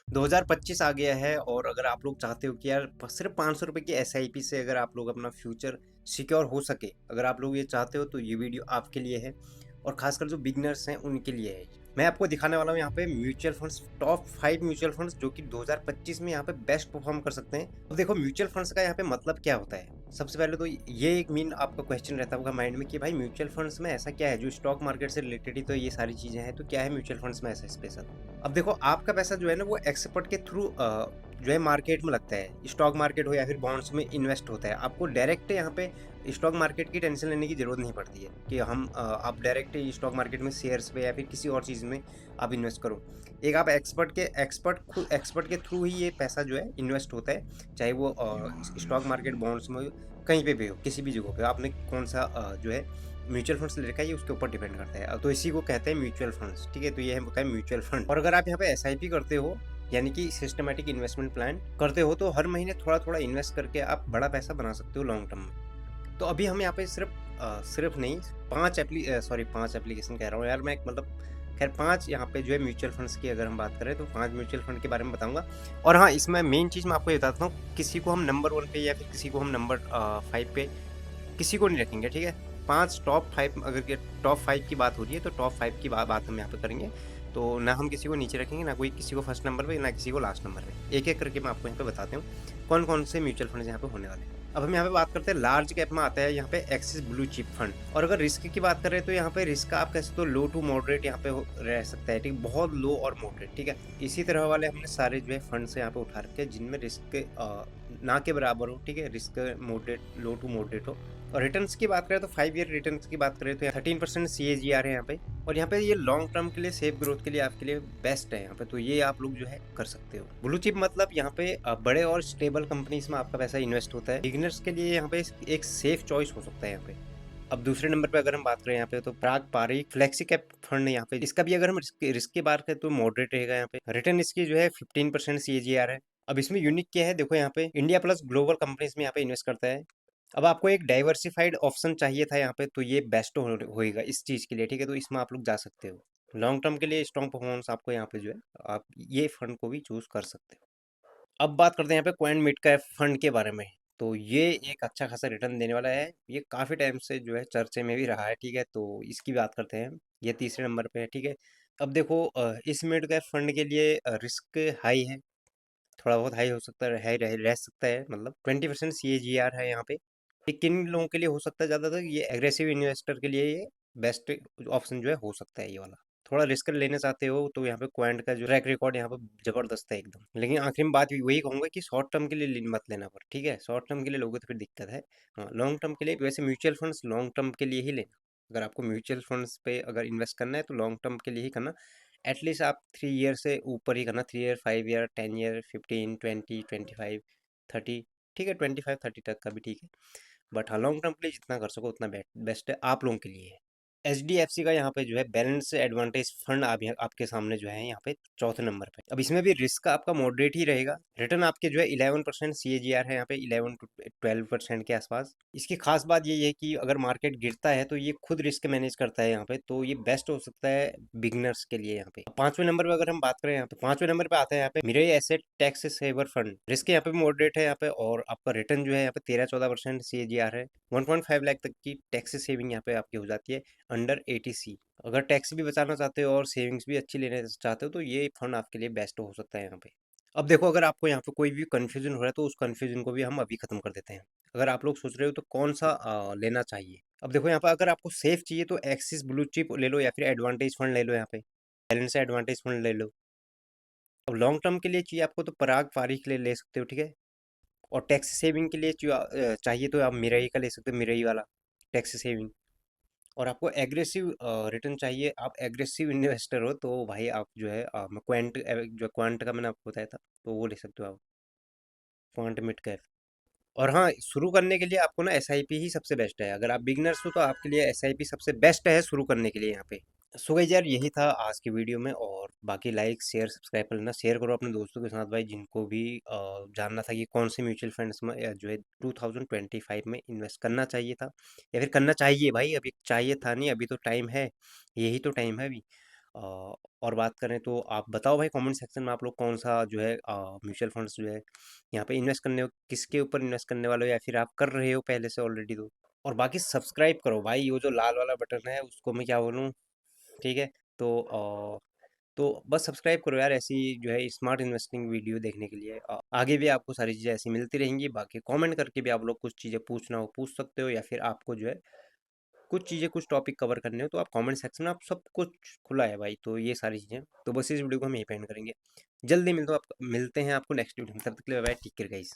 2025 आ गया है और अगर आप लोग चाहते हो कि यार सिर्फ 500 रुपए की एसआईपी से अगर आप लोग अपना फ्यूचर सिक्योर हो सके, अगर आप लोग ये चाहते हो तो ये वीडियो आपके लिए है और खासकर जो बिगनर्स हैं उनके लिए है। मैं आपको दिखाने वाला हूँ यहाँ पे mutual funds, top 5 mutual funds जो कि 2025 में यहाँ पे बेस्ट परफॉर्म कर सकते हैं। अब देखो म्यूचुअल फंड्स का यहाँ पे मतलब क्या होता है? सबसे पहले तो ये एक मेन आपका क्वेश्चन रहता होगा माइंड में कि भाई म्यूचुअल फंड्स में ऐसा क्या है जो स्टॉक मार्केट से रिलेटेड ही तो ये सारी चीजें हैं, तो क्या है म्यूचुअल फंड्स में ऐसा स्पेशल? अब देखो आपका पैसा जो है ना वो एक्सपर्ट के थ्रू जो है मार्केट में लगता है, स्टॉक मार्केट हो या फिर बॉन्ड्स में इन्वेस्ट होता है। आपको डायरेक्ट यहाँ पे स्टॉक मार्केट की टेंशन लेने की जरूरत नहीं पड़ती है कि आप डायरेक्ट स्टॉक मार्केट में शेयर्स पे या फिर किसी और चीज़ में आप इन्वेस्ट करो। एक आप एक्सपर्ट के थ्रू ही ये पैसा जो है इन्वेस्ट होता है, चाहे वो स्टॉक मार्केट बॉन्ड्स में हो, कहीं पे भी हो, किसी भी जगह पे आपने कौन सा जो है म्यूचुअल फंड्स ले रखा है, ये उसके ऊपर डिपेंड करता है। तो इसी को कहते हैं म्यूचुअल फंड्स, ठीक है। तो ये होता है म्यूचुअल फंड। और अगर आप यहाँ पे एसआईपी करते हो यानी कि सिस्टमेटिक इन्वेस्टमेंट प्लान करते हो, तो हर महीने थोड़ा थोड़ा इन्वेस्ट करके आप बड़ा पैसा बना सकते हो लॉन्ग टर्म में। तो अभी हम यहाँ पे सिर्फ नहीं, 5 एप्लीकेशन कह रहा हूँ यार मैं, मतलब खैर 5 यहाँ पे जो है म्यूचुअल फंड्स की अगर हम बात करें तो 5 म्यूचुअल फंड के बारे में बताऊंगा। और हाँ, इसमें मेन चीज़ मैं आपको ये बताता हूँ, किसी को हम नंबर 1 पे या फिर किसी को हम नंबर 5 पे किसी को नहीं रखेंगे, ठीक है। 5 टॉप 5, अगर ये टॉप 5 की बात हो रही है तो टॉप 5 की बात हम यहाँ पे करेंगे। तो ना हम किसी को नीचे रखेंगे, ना कोई किसी को फर्स्ट नंबर पे, ना किसी को लास्ट नंबर पे। एक एक करके मैं आपको यहाँ पे बताता हूँ कौन कौन से म्यूचुअल फंड यहाँ पे होने वाले हैं। अब हम यहाँ पे बात करते हैं लार्ज कैप में आता है यहाँ पे एक्सिस ब्लू चिप फंड। और अगर रिस्क की बात करें तो यहाँ पे रिस्क आप कैसे तो लो टू मॉडरेट यहाँ पे रह सकता है, ठीक, बहुत लो और मॉडरेट, ठीक है। इसी तरह वाले हमने सारे जो है फंड से यहाँ पे उठा रखे हैं जिनमें रिस्क ना के बराबर हो, ठीक है, risk moderate, low to moderate हो। और रिटर्न्स की बात करें तो 5 ईयर रिटर्न्स की बात करें तो 13% CAGR है यहाँ पे। और यहाँ पे ये लॉन्ग टर्म के लिए सेफ ग्रोथ के लिए आपके लिए बेस्ट है यहाँ पे, तो ये आप लोग जो है कर सकते हो। ब्लू चिप मतलब यहाँ पे बड़े और स्टेबल कंपनीज में आपका पैसा इन्वेस्ट होता है। बिगिनर्स के लिए यहाँ पे एक सेफ चॉइस हो सकता है यहाँ पे। अब दूसरे नंबर पे अगर हम बात करें यहाँ पे तो प्राग पारिक फ्लेक्सी कैप फंड है यहाँ पे। इसका भी अगर हम रिस्क की बात करें तो मॉडरेट रहेगा यहाँ पे। रिटर्न इसकी जो है 15% CAGR है। अब इसमें यूनिक क्या है, देखो यहाँ पे इंडिया प्लस ग्लोबल कंपनीज में यहाँ पे इन्वेस्ट करता है। अब आपको एक डाइवर्सिफाइड ऑप्शन चाहिए था यहाँ पे, तो ये बेस्ट होएगा इस चीज़ के लिए, ठीक है। तो इसमें आप लोग जा सकते हो लॉन्ग टर्म के लिए, स्ट्रॉन्ग परफॉर्मेंस आपको यहाँ पे जो है, आप ये फंड को भी चूज कर सकते हो। अब बात करते हैं यहाँ पे क्वांट मिड कैप फंड के बारे में। तो ये एक अच्छा खासा रिटर्न देने वाला है, ये काफ़ी टाइम से जो है चर्चे में भी रहा है, ठीक है। तो इसकी बात करते हैं, ये तीसरे नंबर पे है, ठीक है। अब देखो इस मिड कैप फंड के लिए रिस्क हाई है, थोड़ा बहुत हाई हो सकता है, रह सकता है, मतलब 20% CAGR है यहाँ पे। ये किन लोगों के लिए हो सकता है ज़्यादातर, ये एग्रेसिव इन्वेस्टर के लिए ये बेस्ट ऑप्शन जो है हो सकता है ये वाला। थोड़ा रिस्क लेना चाहते हो तो यहाँ पे क्वांट का जो ट्रैक रिकॉर्ड यहाँ पे जबरदस्त है एकदम। लेकिन आखिर में बात वही कहूंगा कि शॉर्ट टर्म के लिए मत लेना, पर ठीक है, शॉर्ट टर्म के लिए लोगे तो फिर दिक्कत है। हाँ, लॉन्ग टर्म के लिए वैसे म्यूचुअल फंड्स लॉन्ग टर्म के लिए ही लेना। अगर आपको म्यूचुअल फंड्स पे अगर इन्वेस्ट करना है तो लॉन्ग टर्म के लिए ही करना। एटलीस्ट आप 3 ईयर से ऊपर ही करना, 3 ईयर, 5 ईयर, 10 ईयर, 15, 20, 25, 30, ठीक है, 25-30 तक का भी ठीक है। बट हाँ, लॉन्ग टर्म के लिए जितना कर सको उतना बेस्ट है आप लोगों के लिए है। HDFC का यहाँ पे जो है बैलेंस एडवांटेज फंड आपके सामने जो है यहाँ पे चौथे नंबर पे। अब इसमें भी रिस्क आपका मॉडरेट ही रहेगा। रिटर्न आपके जो है 11% CAGR है यहाँ पे, 11 to 12% के आसपास। इसकी खास बात ये है कि अगर मार्केट गिरता है तो ये खुद रिस्क मैनेज करता है यहाँ पे, तो ये बेस्ट हो सकता है बिगनर्स के लिए यहाँ पे। पांचवें नंबर पे अगर हम बात करें, यहाँ पे पांचवें नंबर पे आता है यहाँ पे Mirae asset tax saver fund. Risk यहाँ पे मॉडरेट है यहाँ पे, और आपका रिटर्न जो है यहाँ पे 13-14% CAGR है। 1.5 लाख तक की टैक्स सेविंग यहाँ पे आपकी हो जाती है अंडर 80C। अगर टैक्स भी बचाना चाहते हो और सेविंग्स भी अच्छी लेने चाहते हो तो ये फंड आपके लिए बेस्ट हो सकता है यहाँ पे। अब देखो, अगर आपको यहाँ पे कोई भी कंफ्यूजन हो रहा है तो उस कंफ्यूजन को भी हम अभी खत्म कर देते हैं। अगर आप लोग सोच रहे हो तो कौन सा लेना चाहिए, अब देखो यहाँ पे अगर आपको सेफ चाहिए तो एक्सिस ब्लू चिप ले लो या फिर एडवांटेज फंड ले लो, यहाँ पे बैलेंस एडवांटेज फंड ले लो। अब लॉन्ग टर्म के लिए चाहिए आपको तो पराग पारी के लिए ले सकते हो, ठीक है। और टैक्स सेविंग के लिए चाहिए तो आप मिरई का ले सकते हो, मिरई वाला टैक्स सेविंग। और आपको एग्रेसिव रिटर्न चाहिए, आप एग्रेसिव इन्वेस्टर हो तो भाई आप जो है क्वांट, जो क्वांट का मैंने आपको बताया था, तो वो ले सकते हो आप, क्वांट मिड कैप। और हाँ, शुरू करने के लिए आपको ना एसआईपी ही सबसे बेस्ट है। अगर आप बिगनर्स हो तो आपके लिए एसआईपी सबसे बेस्ट है शुरू करने के लिए यहाँ पे। सो गाइस यार, यही था आज की वीडियो में। और बाकी लाइक शेयर सब्सक्राइब कर लेना, शेयर करो अपने दोस्तों के साथ भाई, जिनको भी जानना था कि कौन से म्यूचुअल फंड्स में जो है 2025 में इन्वेस्ट करना चाहिए था, या फिर करना चाहिए भाई। अभी चाहिए था नहीं, अभी तो टाइम है, यही तो टाइम है अभी। और बात करें तो आप बताओ भाई कमेंट सेक्शन में आप लोग कौन सा जो है म्यूचुअल फंड्स जो है यहाँ पे इन्वेस्ट करने हो, किसके ऊपर इन्वेस्ट करने वाले हो, या फिर आप कर रहे हो पहले से ऑलरेडी तो। और बाकी सब्सक्राइब करो भाई, वो जो लाल वाला बटन है उसको मैं क्या बोलूँ, ठीक है। तो तो बस सब्सक्राइब करो यार, ऐसी जो है स्मार्ट इन्वेस्टिंग वीडियो देखने के लिए। आगे भी आपको सारी चीज़ें ऐसी मिलती रहेंगी। बाकी कमेंट करके भी आप लोग कुछ चीज़ें पूछना हो पूछ सकते हो, या फिर आपको जो है कुछ चीज़ें कुछ टॉपिक कवर करने हो तो आप कमेंट सेक्शन में, आप सब कुछ खुला है भाई। तो ये सारी चीज़ें, तो बस इस वीडियो को हम यहीं पे एंड करेंगे। जल्दी मिलते हैं आपको नेक्स्ट वीडियो में, तब तक के लिए बाय, टेक केयर गाइस।